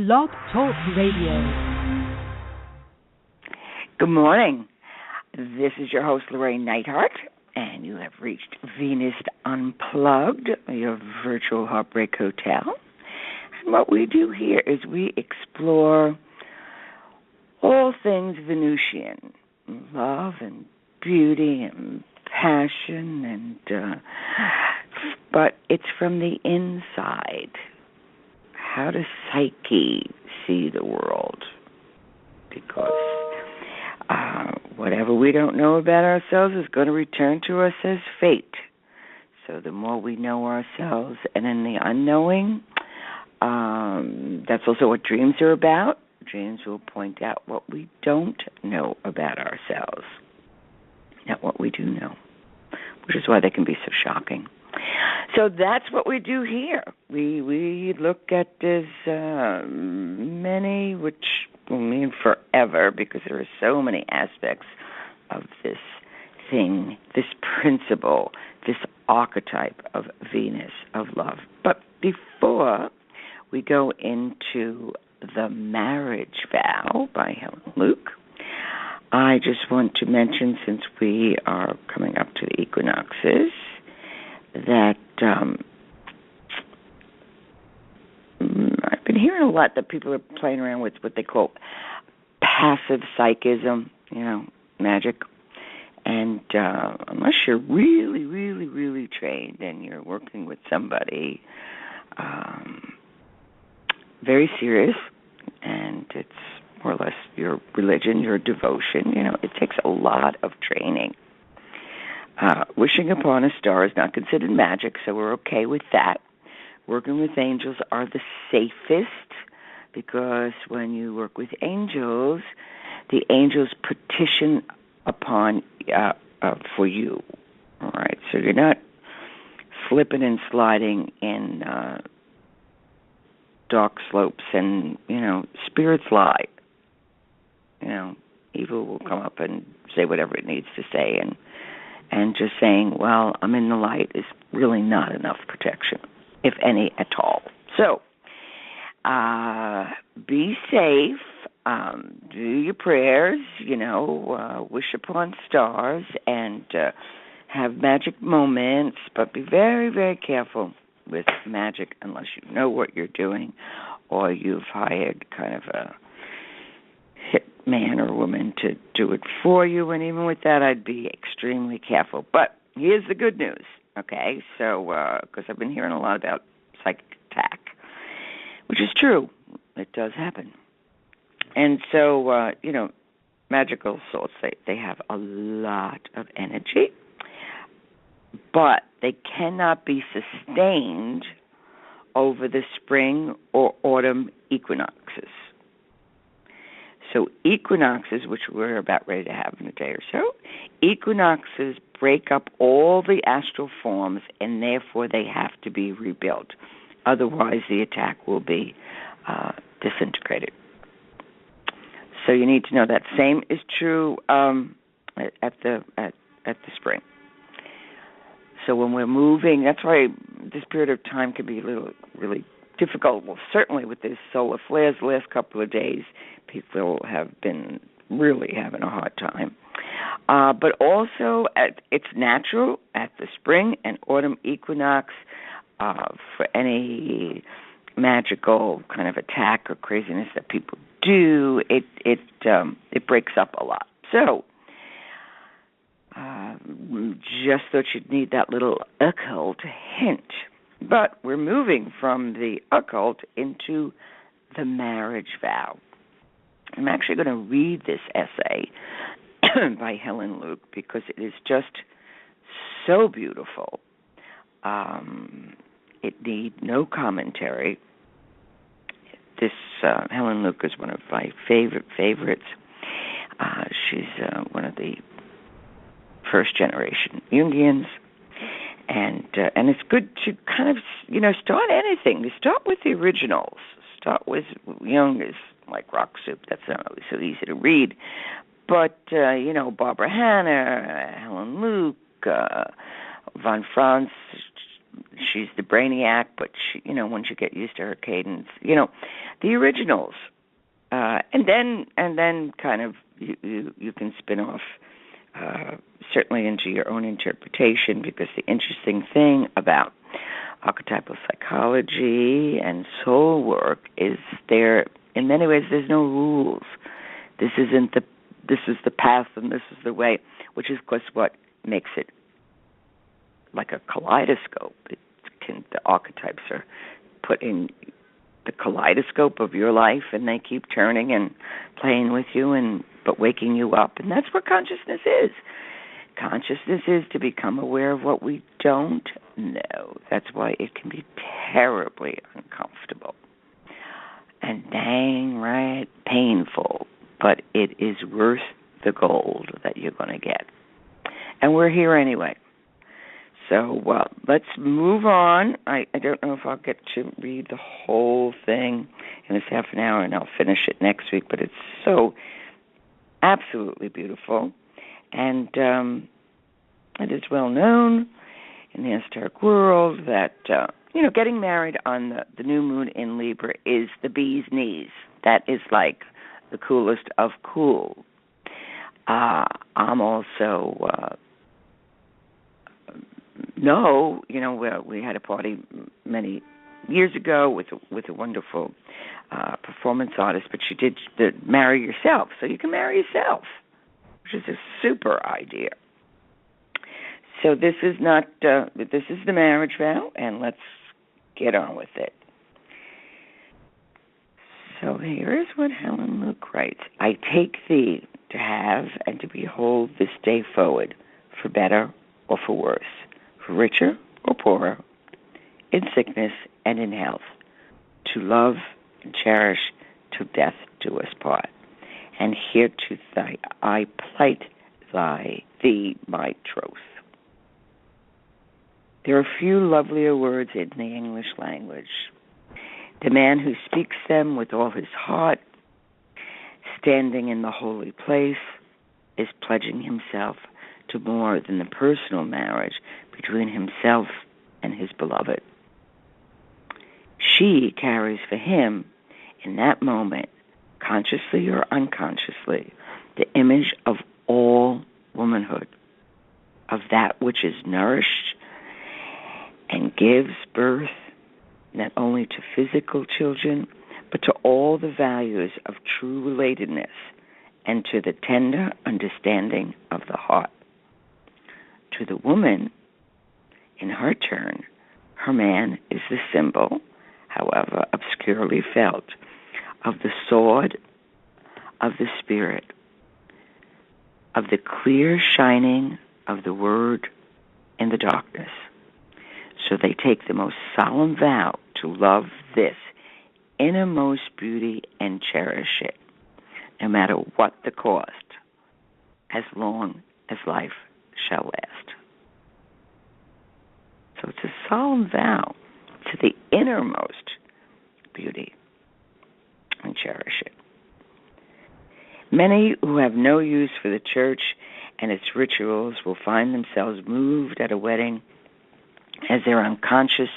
Blog Talk Radio. Good morning. This is your host, Llorraine Neithardt, and you have reached Venus Unplugged, your virtual heartbreak hotel. And what we do here is we explore all things Venusian, love and beauty and passion, but it's from the inside. How does psyche see the world? Because whatever we don't know about ourselves is going to return to us as fate. So the more we know ourselves, and in the unknowing, that's also what dreams are about. Dreams will point out what we don't know about ourselves, not what we do know, which is why they can be so shocking. So that's what we do here. We look at as many, which will mean forever, because there are so many aspects of this thing, this principle, this archetype of Venus, of love. But before we go into The Marriage Vow by Helen Luke, I just want to mention, since we are coming up to the equinoxes, that I've been hearing a lot that people are playing around with what they call passive psychism, magic. And unless you're really, really, really trained and you're working with somebody very serious, and it's more or less your religion, your devotion, it takes a lot of training. Wishing upon a star is not considered magic, so we're okay with that. Working with angels are the safest, because when you work with angels, the angels petition upon for you. All right, so you're not slipping and sliding in dark slopes, and spirits lie. Evil will come up and say whatever it needs to say, and just saying, well, I'm in the light is really not enough protection, if any at all. So, be safe, do your prayers, wish upon stars, and have magic moments, but be very, very careful with magic unless you know what you're doing, or you've hired kind of a hit man or woman to do it for you, and even with that, I'd be extremely careful. But here's the good news, okay? So, because I've been hearing a lot about psychic attack, which is true. It does happen. And so, magical souls, they have a lot of energy, but they cannot be sustained over the spring or autumn equinoxes. So equinoxes, which we're about ready to have in a day or so, equinoxes break up all the astral forms, and therefore they have to be rebuilt. Otherwise, the attack will be disintegrated. So you need to know that. Same is true at the spring. So when we're moving, that's why this period of time can be really difficult. Well, certainly with these solar flares the last couple of days, people have been really having a hard time. But also, it's natural at the spring and autumn equinox for any magical kind of attack or craziness that people do. It breaks up a lot. So, just thought you'd need that little occult hint. But we're moving from the occult into the marriage vow. I'm actually going to read this essay by Helen Luke because it is just so beautiful. It needs no commentary. This Helen Luke is one of my favorites. She's one of the first-generation Jungians. And it's good to kind of, start anything. You start with the originals. Start with Jung is like rock soup. That's not always so easy to read. But, Barbara Hanna, Helen Luke, von Franz, she's the brainiac, but she, once you get used to her cadence, the originals, and then kind of you can spin off certainly into your own interpretation, because the interesting thing about archetypal psychology and soul work is in many ways there's no rules. This is the path and this is the way, which is of course what makes it like a kaleidoscope. The archetypes are put in the kaleidoscope of your life, and they keep turning and playing with you, but waking you up. And that's what consciousness is. Consciousness is to become aware of what we don't know. That's why it can be terribly uncomfortable and dang right painful, but it is worth the gold that you're going to get. And we're here anyway. So, let's move on. I don't know if I'll get to read the whole thing in this half an hour, and I'll finish it next week, but it's so absolutely beautiful. And it is well known in the esoteric world that, getting married on the new moon in Libra is the bee's knees. That is like the coolest of cool. I'm also... we had a party many years ago with a wonderful performance artist, but she did marry yourself, so you can marry yourself, which is a super idea. So this is the marriage vow, and let's get on with it. So here is what Helen Luke writes. I take thee to have and to behold this day forward, for better or for worse, for richer or poorer, in sickness and in health, to love and cherish till death do us part. And hereto I plight thee my troth. There are few lovelier words in the English language. The man who speaks them with all his heart, standing in the holy place, is pledging himself to more than the personal marriage between himself and his beloved. She carries for him, in that moment, consciously or unconsciously, the image of all womanhood, of that which is nourished and gives birth not only to physical children, but to all the values of true relatedness and to the tender understanding of the heart. To the woman, in her turn, her man is the symbol, however obscurely felt, of the sword of the Spirit, of the clear shining of the Word in the darkness. So they take the most solemn vow to love this innermost beauty and cherish it, no matter what the cost, as long as life shall last. So it's a solemn vow to the innermost beauty and cherish it. Many who have no use for the church and its rituals will find themselves moved at a wedding as their unconscious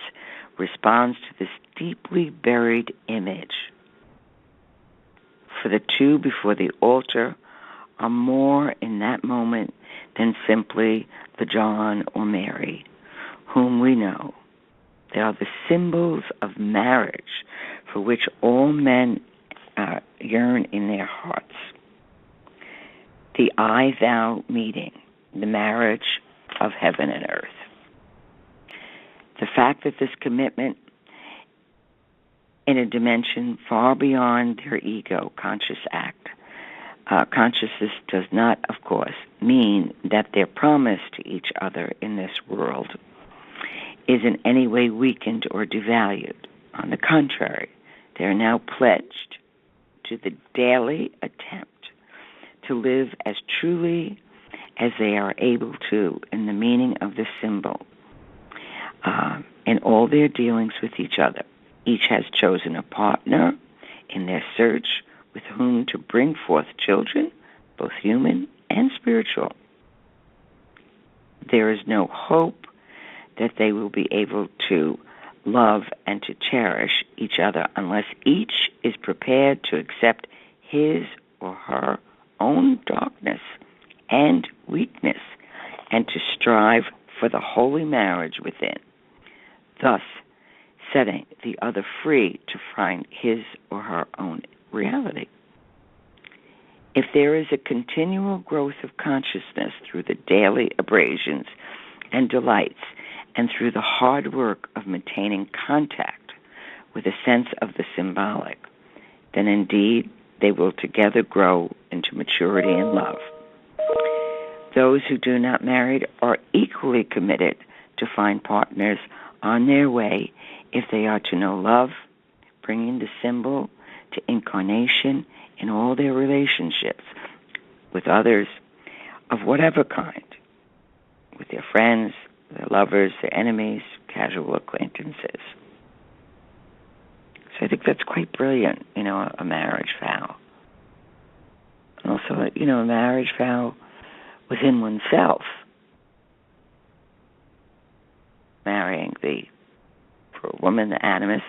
responds to this deeply buried image. For the two before the altar are more in that moment than simply the John or Mary, whom we know. They are the symbols of marriage for which all men yearn in their hearts. The I-thou meeting, the marriage of heaven and earth. The fact that this commitment in a dimension far beyond their ego conscious act, consciousness does not, of course, mean that their promise to each other in this world is in any way weakened or devalued. On the contrary, they are now pledged to the daily attempt to live as truly as they are able to in the meaning of the symbol. In all their dealings with each other, each has chosen a partner in their search with whom to bring forth children, both human and spiritual. There is no hope that they will be able to love and to cherish each other unless each is prepared to accept his or her own darkness and weakness and to strive for the holy marriage within, thus setting the other free to find his or her own reality. If there is a continual growth of consciousness through the daily abrasions and delights and through the hard work of maintaining contact with a sense of the symbolic, then indeed they will together grow into maturity and love. Those who do not marry are equally committed to find partners on their way if they are to know love, bringing the symbol to incarnation in all their relationships with others of whatever kind, with their friends, their lovers, their enemies, casual acquaintances. So I think that's quite brilliant, a marriage vow. And also, a marriage vow within oneself. Marrying for a woman, the animus,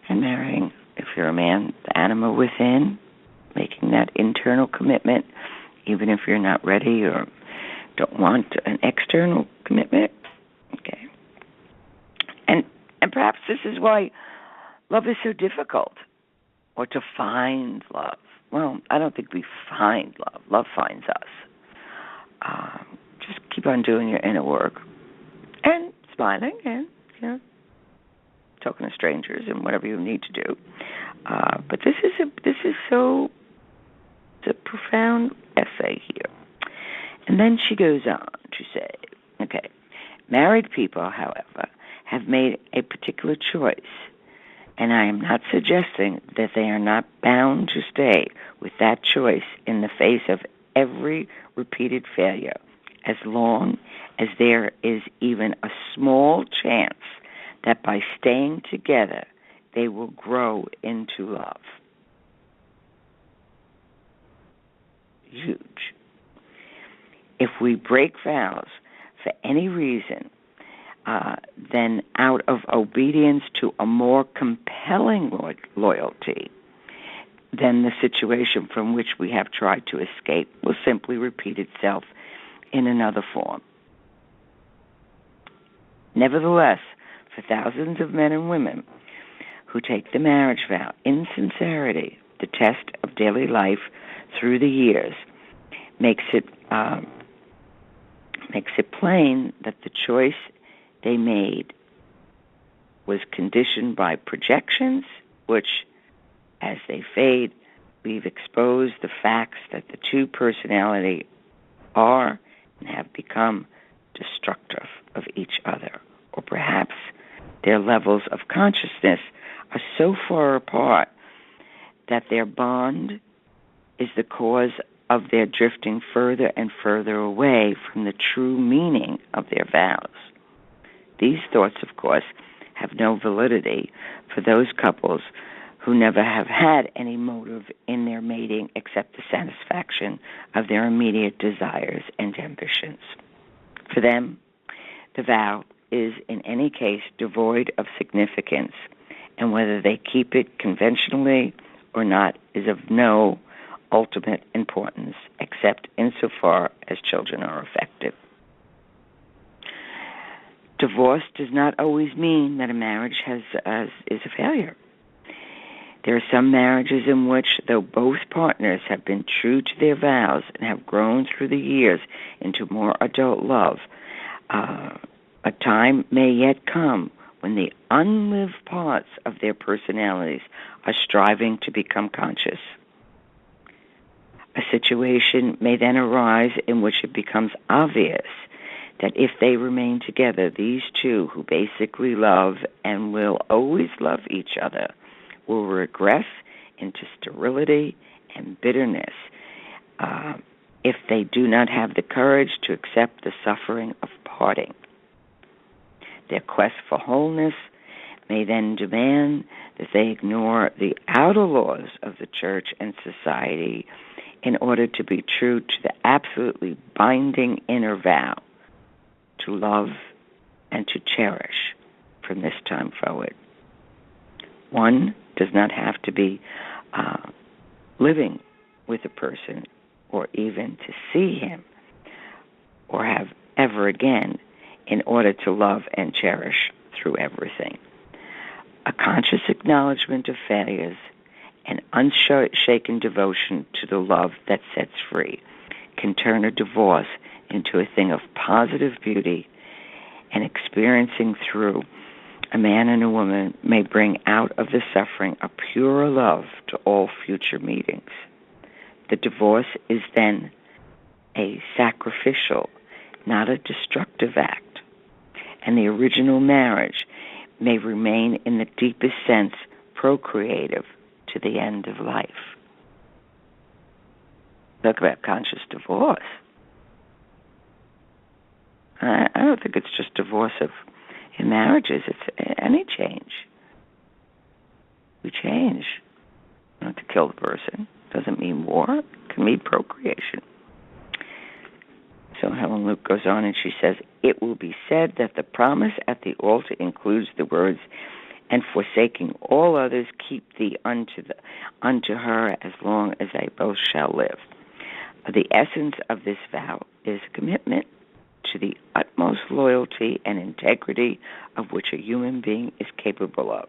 and marrying, if you're a man, the anima within, making that internal commitment, even if you're not ready or don't want an external commitment. Okay. And perhaps this is why love is so difficult, or to find love. Well, I don't think we find love. Love finds us. Just keep on doing your inner work and smiling and, talking to strangers and whatever you need to do. But this is so, it's a profound essay here. And then she goes on to say, okay, married people, however, have made a particular choice, and I am not suggesting that they are not bound to stay with that choice in the face of every repeated failure, as long as there is even a small chance that by staying together, they will grow into love. Huge. If we break vows for any reason, then out of obedience to a more compelling loyalty than the situation from which we have tried to escape will simply repeat itself in another form. Nevertheless, for thousands of men and women who take the marriage vow in sincerity, the test of daily life through the years makes it plain that the choice they made was conditioned by projections, which, as they fade, leave exposed the facts that the two personalities are and have become destructive of each other, or perhaps their levels of consciousness are so far apart that their bond is the cause of their drifting further and further away from the true meaning of their vows. These thoughts, of course, have no validity for those couples who never have had any motive in their mating except the satisfaction of their immediate desires and ambitions. For them, the vow is in any case devoid of significance, and whether they keep it conventionally or not is of no ultimate importance, except insofar as children are affected. Divorce does not always mean that a marriage is a failure. There are some marriages in which, though both partners have been true to their vows and have grown through the years into more adult love, a time may yet come when the unlived parts of their personalities are striving to become conscious. A situation may then arise in which it becomes obvious that if they remain together, these two, who basically love and will always love each other, will regress into sterility and bitterness if they do not have the courage to accept the suffering of parting. Their quest for wholeness may then demand that they ignore the outer laws of the church and society in order to be true to the absolutely binding inner vow to love and to cherish from this time forward. One does not have to be living with a person or even to see him or have ever again in order to love and cherish through everything. A conscious acknowledgement of failures and unshaken devotion to the love that sets free can turn a divorce into a thing of positive beauty, and experiencing through a man and a woman may bring out of the suffering a purer love to all future meetings. The divorce is then a sacrificial, not a destructive act, and the original marriage may remain in the deepest sense procreative to the end of life. Talk about conscious divorce. I don't think it's just divorce in marriages. It's any change. We change. Not to kill the person. Doesn't mean war. It can mean procreation. So Helen Luke goes on and she says, it will be said that the promise at the altar includes the words, and forsaking all others, keep thee unto her as long as they both shall live. The essence of this vow is a commitment to the utmost loyalty and integrity of which a human being is capable of.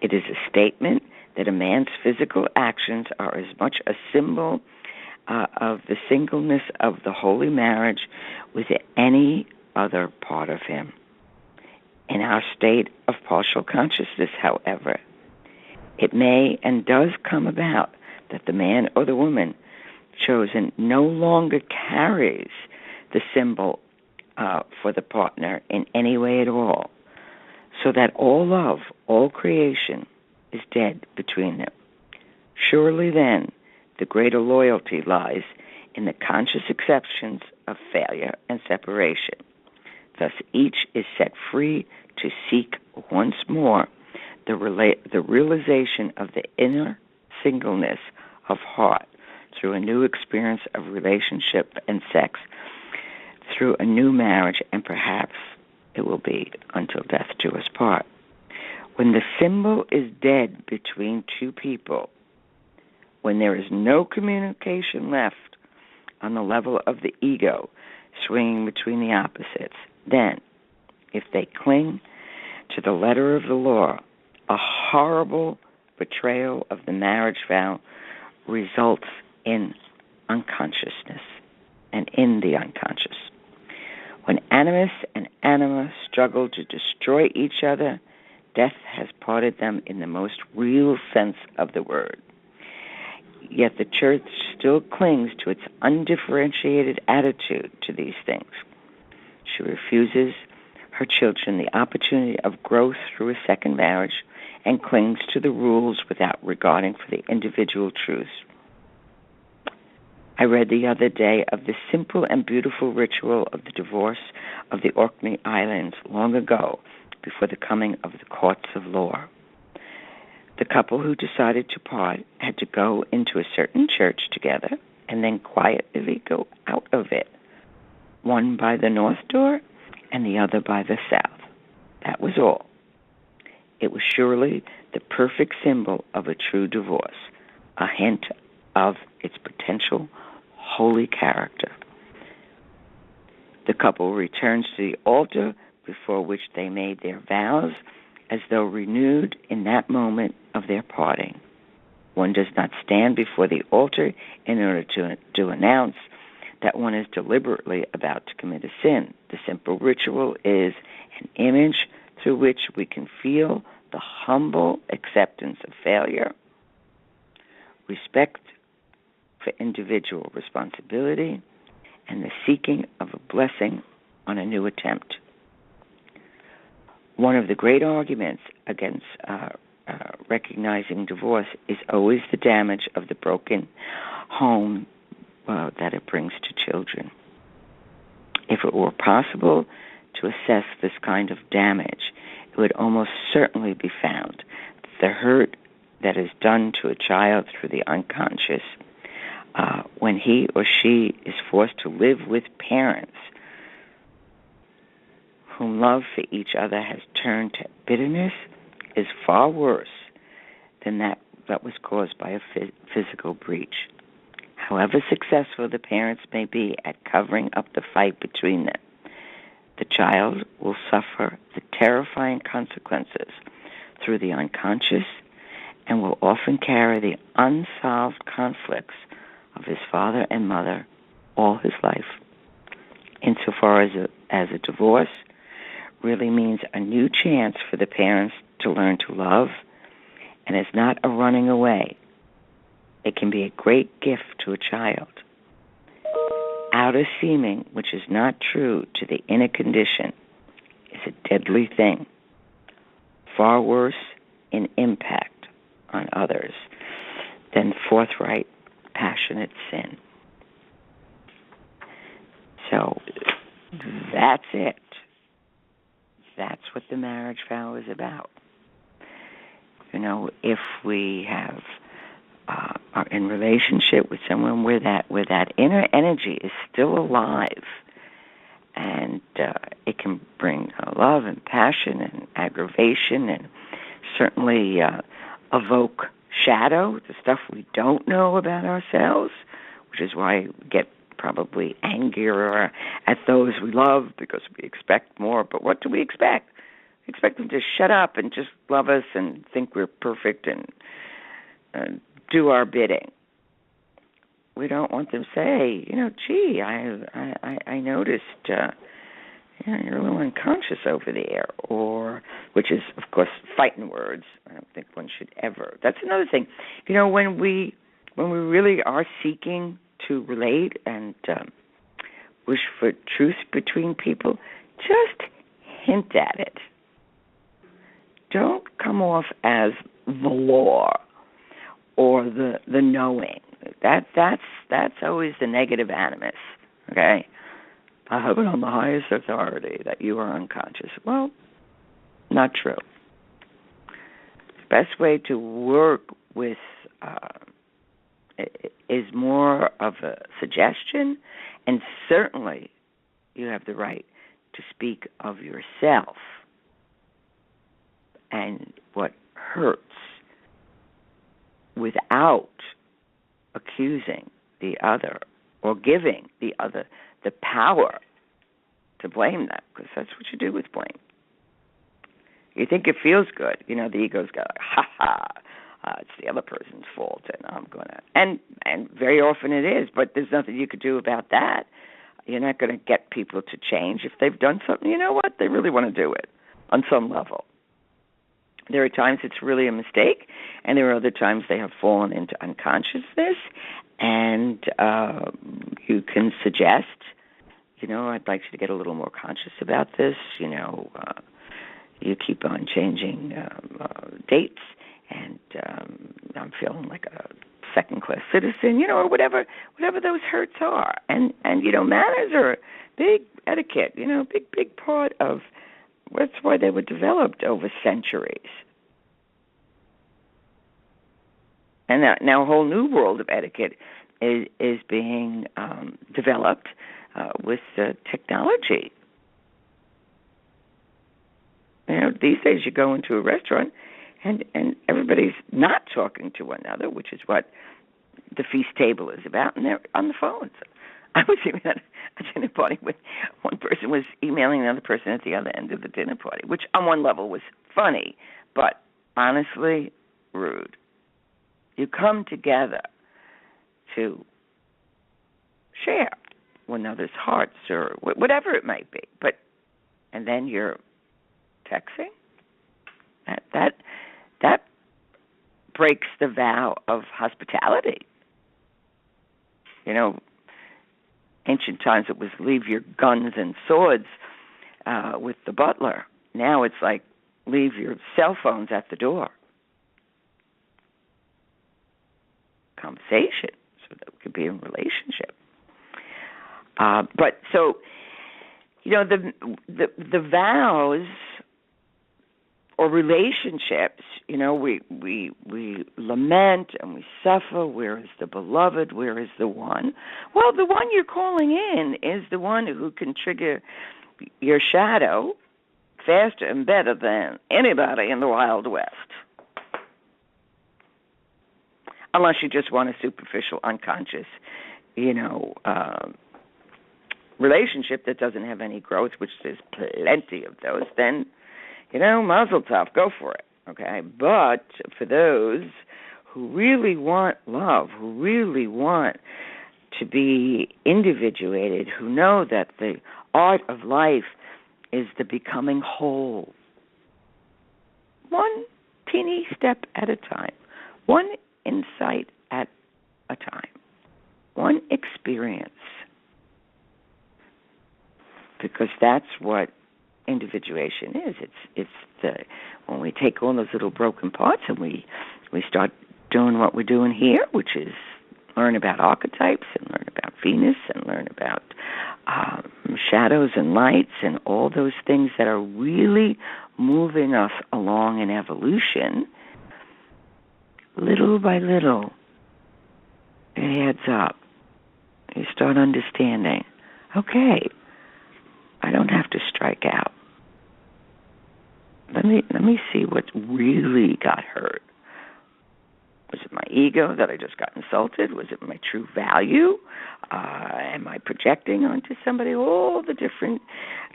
It is a statement that a man's physical actions are as much a symbol of the singleness of the holy marriage with any other part of him. In our state of partial consciousness, however, it may and does come about that the man or the woman chosen no longer carries the symbol for the partner in any way at all, so that all love, all creation is dead between them. Surely then, the greater loyalty lies in the conscious acceptance of failure and separation. Thus, each is set free to seek once more the realization of the inner singleness of heart through a new experience of relationship and sex, through a new marriage, and perhaps it will be until death do us part. When the symbol is dead between two people, when there is no communication left on the level of the ego swinging between the opposites, then, if they cling to the letter of the law, a horrible betrayal of the marriage vow results in unconsciousness and in the unconscious. When animus and anima struggle to destroy each other, death has parted them in the most real sense of the word. Yet the church still clings to its undifferentiated attitude to these things. She refuses her children the opportunity of growth through a second marriage and clings to the rules without regarding for the individual truths. I read the other day of the simple and beautiful ritual of the divorce of the Orkney Islands long ago, before the coming of the courts of law. The couple who decided to part had to go into a certain church together and then quietly go out of it, one by the north door and the other by the south. That was all. It was surely the perfect symbol of a true divorce, a hint of its potential holy character. The couple returns to the altar before which they made their vows, as though renewed in that moment of their parting. One does not stand before the altar in order to announce that one is deliberately about to commit a sin. The simple ritual is an image through which we can feel the humble acceptance of failure, respect for individual responsibility, and the seeking of a blessing on a new attempt. One of the great arguments against recognizing divorce is always the damage of the broken home that it brings to children. If it were possible to assess this kind of damage, it would almost certainly be found that the hurt that is done to a child through the unconscious when he or she is forced to live with parents whom love for each other has turned to bitterness is far worse than that was caused by a physical breach. However successful the parents may be at covering up the fight between them, the child will suffer the terrifying consequences through the unconscious and will often carry the unsolved conflicts of his father and mother all his life. Insofar as a divorce really means a new chance for the parents to learn to love, and is not a running away. It can be a great gift to a child. Outer seeming, which is not true to the inner condition, is a deadly thing, far worse in impact on others than forthright, passionate sin. So that's it. That's what the marriage vow is about. If we are in relationship with someone where that inner energy is still alive, and it can bring love and passion and aggravation, and certainly evoke shadow, the stuff we don't know about ourselves, which is why we get probably angrier at those we love because we expect more. But what do we expect? We expect them to shut up and just love us and think we're perfect and do our bidding. We don't want them to say, gee, I noticed you're a little unconscious over there, or, which is, of course, fighting words. I don't think one should ever. That's another thing. When we really are seeking to relate and wish for truth between people, just hint at it. Don't come off as the law or the knowing. That's always the negative animus. Okay, I have it on the highest authority that you are unconscious. Well, not true. The best way to work with is more of a suggestion, and certainly you have the right to speak of yourself and what hurts without accusing the other or giving the other the power to blame them, because that's what you do with blame. You think it feels good. The ego's got it's the other person's fault, and I'm going to... And very often it is, but there's nothing you could do about that. You're not going to get people to change. If they've done something, you know what? They really want to do it on some level. There are times it's really a mistake, and there are other times they have fallen into unconsciousness, and you can suggest, I'd like you to get a little more conscious about this. You keep on changing dates, and I'm feeling like a second-class citizen, or whatever those hurts are. And manners are big etiquette, big part of... That's why they were developed over centuries. And now a whole new world of etiquette is being developed with technology. These days you go into a restaurant and everybody's not talking to one another, which is what the feast table is about, and they're on the phones. I was even at a dinner party where one person was emailing another person at the other end of the dinner party, which on one level was funny, but honestly rude. You come together to share one another's hearts or whatever it might be, and then you're texting. That breaks the vow of hospitality. Ancient times it was leave your guns and swords with the butler. Now it's like leave your cell phones at the door. Conversation, so that we could be in relationship. But so, the vows or relationships, we lament and we suffer. Where is the beloved? Where is the one? Well, the one you're calling in is the one who can trigger your shadow faster and better than anybody in the Wild West. unless you just want a superficial, unconscious, relationship that doesn't have any growth, which there's plenty of those, then, mazel tov, go for it, okay? But for those who really want love, who really want to be individuated, who know that the art of life is the becoming whole, one teeny step at a time, one insight at a time, one experience, because that's what individuation is. It's when we take all those little broken parts and we start doing what we're doing here, which is learn about archetypes and learn about Venus and learn about shadows and lights and all those things that are really moving us along in evolution. Little by little, it adds up. You start understanding, okay, I don't have to strike out. Let me see what really got hurt. Was it my ego that I just got insulted? Was it my true value? Am I projecting onto somebody? All the different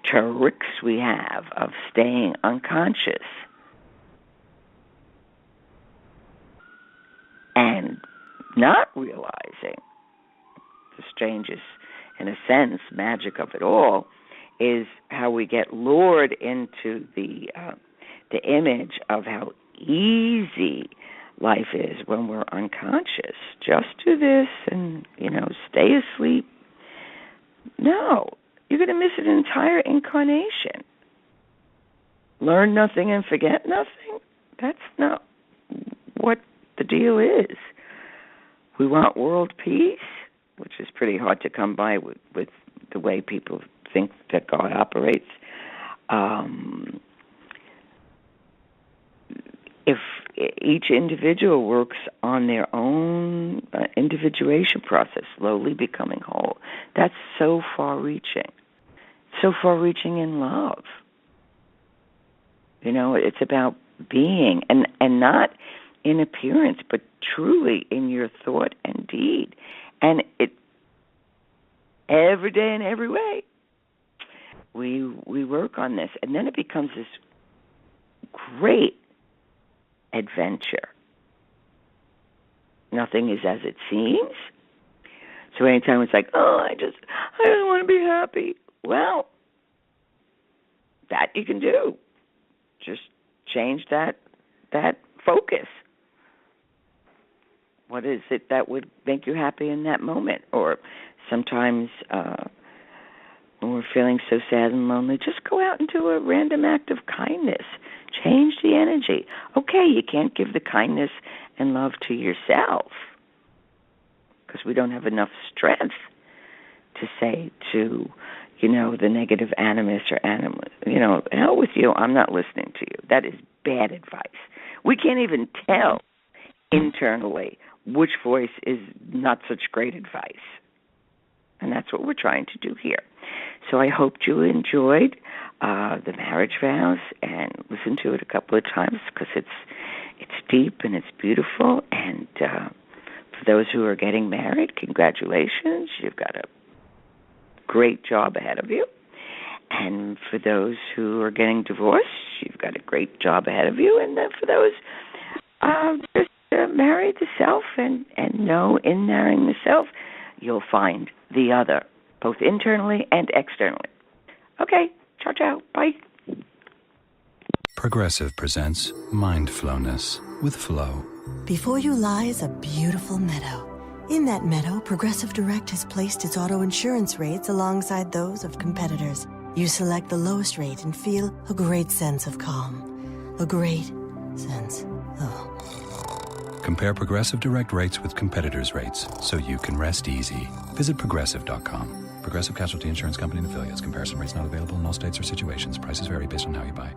tricks we have of staying unconscious and not realizing the strangest, in a sense, magic of it all is how we get lured into the image of how easy life is when we're unconscious. Just do this and, stay asleep. No, you're going to miss an entire incarnation. Learn nothing and forget nothing? That's not what the deal is. We want world peace, which is pretty hard to come by with the way people think that God operates. If each individual works on their own individuation process, slowly becoming whole, that's so far-reaching in love. It's about being, and not in appearance, but truly in your thought and deed. And it, every day in every way, we work on this, and then it becomes this great adventure. Nothing is as it seems. So anytime it's like, I don't want to be happy. Well, that you can do. Just change that focus. What is it that would make you happy in that moment? Or sometimes when we're feeling so sad and lonely, just go out and do a random act of kindness. Change the energy. Okay, you can't give the kindness and love to yourself because we don't have enough strength to say to, the negative animus or animal, hell with you, I'm not listening to you. That is bad advice. We can't even tell internally which voice is not such great advice. And that's what we're trying to do here. So I hope you enjoyed the marriage vows and listened to it a couple of times because it's deep and it's beautiful. And for those who are getting married, congratulations. You've got a great job ahead of you. And for those who are getting divorced, you've got a great job ahead of you. And then for those just marry the self and know in marrying the self, you'll find the other, both internally and externally. Okay, ciao, ciao, bye. Progressive presents Mindflowness with Flow. Before you lies a beautiful meadow. In that meadow, Progressive Direct has placed its auto insurance rates alongside those of competitors. You select the lowest rate and feel a great sense of calm. A great sense of... Compare Progressive Direct rates with competitors' rates so you can rest easy. Visit Progressive.com. Progressive Casualty Insurance Company and Affiliates. Comparison rates not available in all states or situations. Prices vary based on how you buy.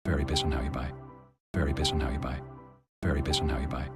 Vary based on how you buy. Vary based on how you buy. Vary based on how you buy.